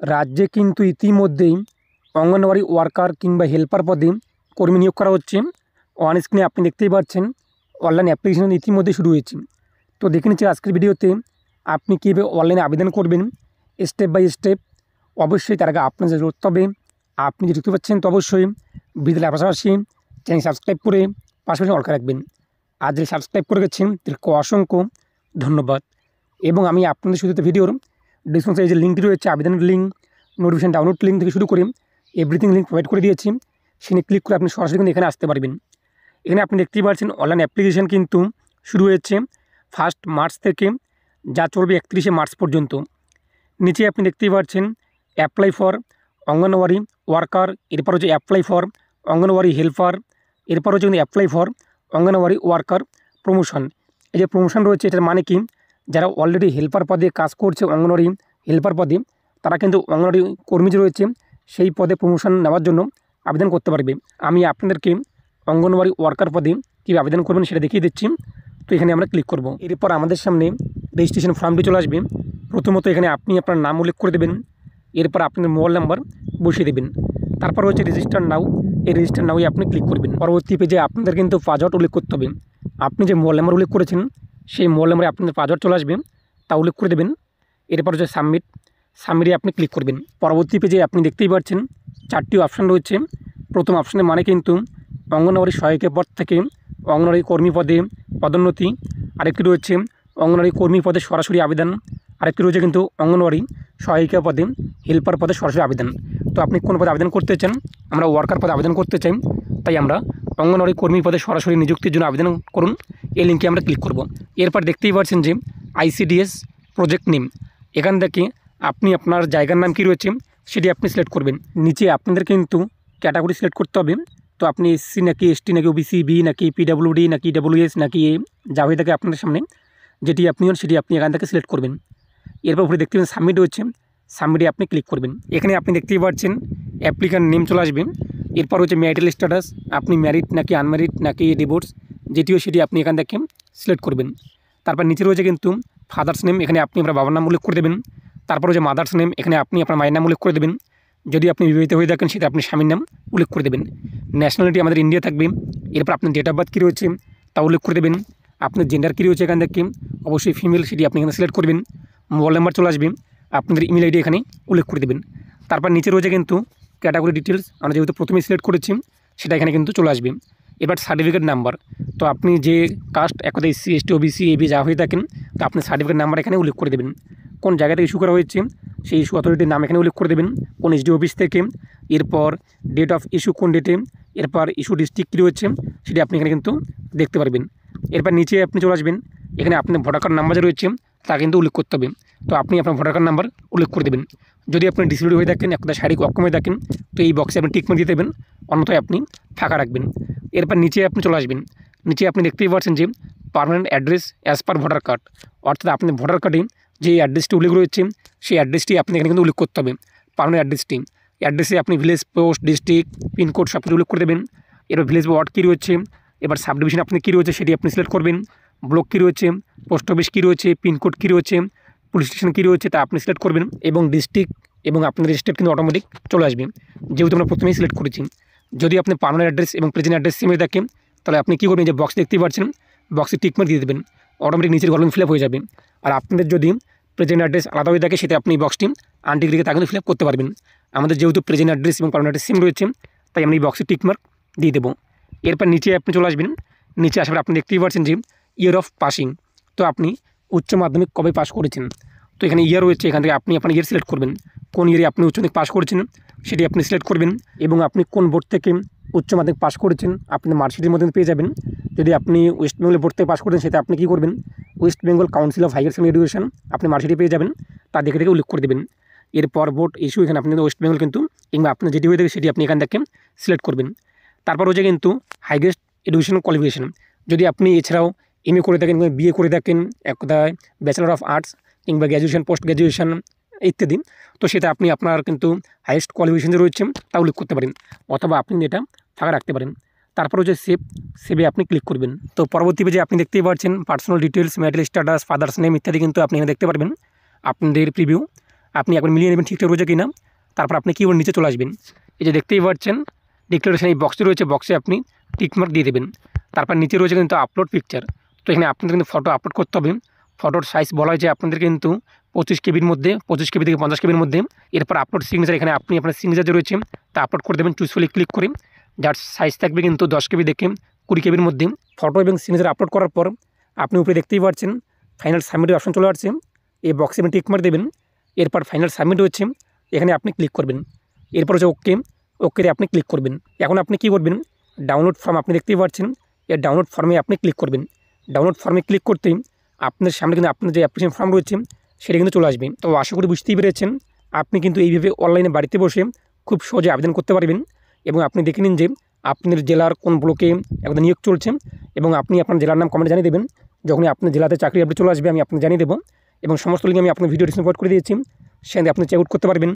রাজ্যে কিন্তু ইতিমধ্যেই অঙ্গনওয়াড়ি ওয়ার্কার কিংবা হেল্পার পদে কর্মী নিয়োগ করা হচ্ছে। অন স্ক্রিনে আপনি দেখতেই পাচ্ছেন অনলাইন অ্যাপ্লিকেশন ইতিমধ্যে শুরু হয়েছে। তো দেখে নিচ্ছি আজকের ভিডিওতে আপনি কীভাবে অনলাইনে আবেদন করবেন স্টেপ বাই স্টেপ। অবশ্যই তার আগে আপনার যে করতে হবে, আপনি যে দেখতে পাচ্ছেন তো অবশ্যই ভিডিওর পাশাপাশি চ্যানেল সাবস্ক্রাইব করে পাশাপাশি অল করে রাখবেন। আর যদি সাবস্ক্রাইব করে গেছেন তাদেরকে অসংখ্য ধন্যবাদ। এবং আমি আপনাদের শুধু ভিডিওর ডিসক্রিপশনে যে লিঙ্কটি রয়েছে আবেদনের লিঙ্ক, নোটিফিকেশন ডাউনলোড লিঙ্ক থেকে শুরু করে এভরিথিং লিঙ্ক প্রোভাইড করে দিয়েছি। সেখানে ক্লিক করে আপনি সরাসরি কিন্তু এখানে আসতে পারবেন। এখানে আপনি দেখতেই পাচ্ছেন অনলাইন অ্যাপ্লিকেশন কিন্তু শুরু হয়েছে 1 মার্চ থেকে, যা চলবে 31 মার্চ পর্যন্ত। নিচে আপনি দেখতেই পাচ্ছেন অ্যাপ্লাই ফর অঙ্গনওয়াড়ি ওয়ার্কার, এরপর হচ্ছে অ্যাপ্লাই ফর অঙ্গনওয়াড়ি হেল্পার, এরপর হচ্ছে কিন্তু apply for anganwadi worker promotion. এই যে প্রমোশন রয়েছে এটার মানে কি, যারা অলরেডি হেল্পার পদে কাজ করছে অঙ্গনওয়াড়ি হেল্পার পদে, তারা কিন্তু অঙ্গনওয়াড়ি কর্মী যে রয়েছে সেই পদে প্রমোশন নেওয়ার জন্য আবেদন করতে পারবে। আমি আপনাদেরকে অঙ্গনওয়াড়ি ওয়ার্কার পদে কীভাবে আবেদন করবেন সেটা দেখিয়ে দিচ্ছি। তো এখানে আমরা ক্লিক করব। এরপর আমাদের সামনে রেজিস্ট্রেশন ফর্মটি চলে আসবে। প্রথমত এখানে আপনি আপনার নাম উল্লেখ করে দেবেন, এরপর আপনার মোবাইল নাম্বার বসিয়ে দেবেন। তারপর হচ্ছে রেজিস্টার নাও, এই রেজিস্টার নাওয়ে আপনি ক্লিক করবেন। পরবর্তী পেজে আপনাদের কিন্তু পাসওয়ার্ড উল্লেখ করতে হবে। আপনি যে মোবাইল নাম্বার উল্লেখ করেছেন সেই মোবাইল নাম্বারে আপনাদের পাসওয়ার্ড চলে আসবে, তা উল্লেখ করে দেবেন। এরপর হচ্ছে সাবমিটে আপনি ক্লিক করবেন। পরবর্তী পেজে আপনি দেখতেই পাচ্ছেন 4টি অপশান রয়েছে। প্রথম অপশানের মানে কিন্তু অঙ্গনওয়াড়ি সহায়িকা পদ থেকে অঙ্গনওয়াড়ি কর্মী পদে পদোন্নতি, আরেকটি রয়েছে অঙ্গনওয়াড়ি কর্মী পদে সরাসরি আবেদন, আরেকটি রয়েছে কিন্তু অঙ্গনওয়াড়ি সহায়িকা পদে হেল্পার পদে সরাসরি আবেদন। তো আপনি কোন পদে আবেদন করতে চান? আমরা ওয়ার্কার পদে আবেদন করতে চাই, তাই আমরা অঙ্গনওয়াড়ি কর্মী পদে সরাসরি নিযুক্তির জন্য আবেদন করুন, এই লিঙ্কে আমরা ক্লিক করব। এরপর দেখতেই পাচ্ছেন যে ICDS প্রজেক্ট নেম, এখান থেকে আপনি আপনার জায়গার নাম কী রয়েছে সেটি আপনি সিলেক্ট করবেন। নিচে আপনাদের কিন্তু ক্যাটাগরি সিলেক্ট করতে হবে। তো আপনি SC নাকি ST নাকি OBC, B নাকি PWD নাকি WS নাকি A, যা হয়ে থাকে আপনাদের সামনে যেটি আপনি হন সেটি আপনি এখান থেকে সিলেক্ট করবেন। এরপর উপরে দেখতে পাবেন সাবমিট হচ্ছে, সাবমিটে আপনি ক্লিক করবেন। এখানে আপনি দেখতেই পাচ্ছেন অ্যাপ্লিক্যান্ট নেম চলে আসবে। এরপর হচ্ছে ম্যারিটাল স্ট্যাটাস, আপনি ম্যারিড নাকি আনম্যারিড নাকি ডিভোর্স, যেটিও সেটি আপনি এখান থেকে সিলেক্ট করবেন। তারপর নিচে রয়েছে কিন্তু ফাদার্স নেম, এখানে আপনি আপনার বাবার নাম উল্লেখ করে দেবেন। তারপর হচ্ছে মাদার্স নেম, এখানে আপনি আপনার মায়ের নাম উল্লেখ করে দেবেন। যদি আপনি বিবাহিত হয়ে থাকেন সেটা আপনি স্বামীর নাম উল্লেখ করে দেবেন। ন্যাশনালিটি আমাদের ইন্ডিয়া থাকবে। এরপর আপনার ডেট অফ বার্থ কী রয়েছে তা উল্লেখ করে দেবেন। আপনার জেন্ডার কী রয়েছে এখান থেকে, অবশ্যই ফিমেল, সেটি আপনি এখানে সিলেক্ট করবেন। মোবাইল নাম্বার চলে আসবে, আপনাদের ইমেল আইডি এখানে উল্লেখ করে দেবেন। তারপর নিচে রয়েছে কিন্তু ক্যাটাগরি ডিটেলস, আমরা যেহেতু প্রথমেই সিলেক্ট করেছি সেটা এখানে কিন্তু চলে আসবে। এবার সার্টিফিকেট নাম্বার, তো আপনি যে কাস্ট এক কথা SC ST OBC AB যা হয়ে থাকেন, তো আপনি সার্টিফিকেট নাম্বার এখানে উল্লেখ করে দেবেন। কোন জায়গা থেকে ইস্যু করা হয়েছে সেই ইস্যু অথরিটির নাম এখানে উল্লেখ করে দেবেন, কোন SD অফিস থেকে। এরপর ডেট অফ ইস্যু কোন ডেটে, এরপর ইস্যু ডিস্ট্রিক্ট কী রয়েছে সেটি আপনি এখানে কিন্তু দেখতে পারবেন। এরপর নিচে আপনি চলে আসবেন, এখানে আপনার ভোটার কার্ড নাম্বার যে রয়েছে তা কিন্তু উল্লেখ করতে হবে। তো আপনি আপনার ভোটার কার্ড নাম্বার উল্লেখ করে দেবেন। যদি আপনি ডিসেবল হয়ে থাকেন, একটা শারীরিক অক্ষম হয়ে থাকেন, তো এই বক্সে আপনি টিক মার্ক দিয়ে দেবেন, অন্যথায় আপনি ফাঁকা রাখবেন। এরপর নিচে আপনি চলে আসবেন। নিচে আপনি দেখতেই পাচ্ছেন যে permanent address as per voter card, অর্থাৎ আপনি ভোটার কার্ডে যে অ্যাড্রেসটি উল্লেখ রয়েছে সেই অ্যাড্রেসটি আপনি এখানে কিন্তু উল্লেখ করতে হবে। পার্মানেন্ট অ্যাড্রেসে আপনি ভিলেজ, পোস্ট, ডিস্ট্রিক্ট, পিনকোড সব কিছু উল্লেখ করে দেবেন। এবার ভিলেজ ওয়ার্ড কী রয়েছে, এবার সাব ডিভিশন আপনি কী রয়েছে সেটি আপনি সিলেক্ট করবেন। ব্লক কী রয়েছে, পোস্ট অফিস কী রয়েছে, পিনকোড কী রয়েছে, পুলিশ স্টেশন কী রয়েছে তা আপনি সিলেক্ট করবেন। এবং ডিস্ট্রিক্ট এবং আপনাদের স্টেট কিন্তু অটোমেটিক চলে আসবে, যেহেতু আমরা প্রথমেই সিলেক্ট করেছি। যদি আপনি পার্মানেন্ট অ্যাড্রেস এবং প্রেজেন্ট অ্যাড্রেস সেম হয়ে থাকে, তাহলে আপনি কী করবেন, যে বক্স দেখতেই পাচ্ছেন বক্সে টিক মার্ক দিয়ে দেবেন, অটোমেটিক নিচের কলম ফিল আপ হয়ে যাবে। আর আপনাদের যদি প্রেজেন্ট অ্যাড্রেস আলাদা হয়ে থাকে সেটা আপনি বক্সটি আনটিক রেখে তা কিন্তু ফিল আপ করতে পারবেন। আমাদের যেহেতু প্রেজেন্ট অ্যাড্রেস এবং পার্মানেন্ট অ্যাড্রেস সেম রয়েছে, তাই আমি এই বক্সে টিক মার্ক দিয়ে দেবো। এরপর নিচে আপনি চলে আসবেন। নিচে আসার পর আপনি দেখতেই পাচ্ছেন যে ইয়ার অফ পাসিং, তো আপনি উচ্চ মাধ্যমিক কবে পাস করেছেন, তো এখানে ইয়ার রয়েছে, এখান থেকে আপনি আপনার ইয়ার সিলেক্ট করবেন। কোন ইয়ারে আপনি উচ্চ মাধ্যমিক পাস করেছেন সেটি আপনি সিলেক্ট করবেন। এবং আপনি কোন বোর্ড থেকে উচ্চ মাধ্যমিক পাস করেছেন আপনি মার্কশিটের মধ্যে পেয়ে যাবেন। যদি আপনি ওয়েস্ট বেঙ্গল বোর্ড থেকে পাস করেছেন সেটা আপনি কী করবেন, West Bengal Council of Higher Secondary Education আপনি মার্কশিটে পেয়ে যাবেন, তা দেখে দেখে উল্লেখ করে দেবেন। এরপর বোর্ড ইস্যু, এখানে আপনি ওয়েস্ট বেঙ্গল কিন্তু, কিংবা আপনার যেটি হয়ে থাকে সেটি আপনি এখান থেকে সিলেক্ট করবেন। তারপর হচ্ছে কিন্তু হাইয়েস্ট এডুকেশন কোয়ালিফিকেশন, যদি আপনি এছাড়াও MA করে থাকেন কিংবা BA করে থাকেন, এক কথায় ব্যাচেলর অফ আর্টস কিংবা গ্র্যাজুয়েশন, পোস্ট গ্র্যাজুয়েশন ইত্যাদি, তো সেটা আপনি আপনার কিন্তু হাইয়েস্ট কোয়ালিফিকেশন যে রয়েছে তা উল্লেখ করতে পারেন, অথবা আপনি এটা ফাঁকা রাখতে পারেন। তারপর হচ্ছে সেভে আপনি ক্লিক করবেন। তো পরবর্তী পেজে আপনি দেখতেই পাচ্ছেন personal details, marital status, father's name ইত্যাদি কিন্তু আপনি এখানে দেখতে পারবেন আপনাদের প্রিভিউ। আপনি একবার মিলিয়ে নেবেন ঠিকঠাক রয়েছে কি না। তারপর আপনি কীবোর্ড নিচে চলে আসবেন। এই যে দেখতেই পাচ্ছেন ডিক্লারেশন এই বক্সটি রয়েছে, বক্সে আপনি টিকমার্ক দিয়ে দেবেন। তারপর নিচে রয়েছে কিন্তু আপলোড পিকচার। তো এখানে আপনাদের কিন্তু ফটো আপলোড করতে হবে। ফটোর সাইজ বলা হয়েছে আপনাদের কিন্তু 25 কেবির মধ্যে, 25 কেবি থেকে 50 কেবির মধ্যে। এরপর আপলোড সিগনেচার, এখানে আপনি আপনার সিগনেচার যে রয়েছে তা আপলোড করে দেবেন চুজফুলি ক্লিক করে। যার সাইজ থাকবে কিন্তু 10 কেবি থেকে 20 কেবির মধ্যে। ফটো এবং সিগনেচার আপলোড করার পর আপনি উপরে দেখতেই পাচ্ছেন ফাইনাল সাবমিটের অপশন চলে আসছে। এই বক্সে আপনি টিক মার্ক দেবেন। এরপর ফাইনাল সাবমিট হচ্ছে, এখানে আপনি ক্লিক করবেন। এরপর হচ্ছে ওকেতে আপনি ক্লিক করবেন। এখন আপনি কী করবেন, ডাউনলোড ফর্ম আপনি দেখতেই পাচ্ছেন, এই ডাউনলোড ফর্মে আপনি ক্লিক করবেন। ডাউনলোড ফর্মে ক্লিক করতেই আপনার সামনে কিন্তু আপনার যে অ্যাপ্লিকেশন ফর্ম রয়েছে সেটা কিন্তু চলে আসবে। তো আশা করি বুঝতেই পেরেছেন আপনি কিন্তু এইভাবে অনলাইনে বাড়িতে বসে খুব সহজে আবেদন করতে পারবেন। এবং আপনি দেখে নিন যে আপনার জেলার কোন ব্লকে একদম নিয়োগ চলছে, এবং আপনি আপনার জেলার নাম কমেন্টে জানিয়ে দেবেন। যখনই আপনার জেলাতে চাকরি আপডেট চলে আসবে আমি আপনাকে জানিয়ে দেবো, এবং সমস্ত লিঙ্ক আমি আপনার ভিডিও ডিসক্রিপশনে প্রোভাইড করে দিয়েছি, সেখানে আপনি চেক আউট করতে পারবেন।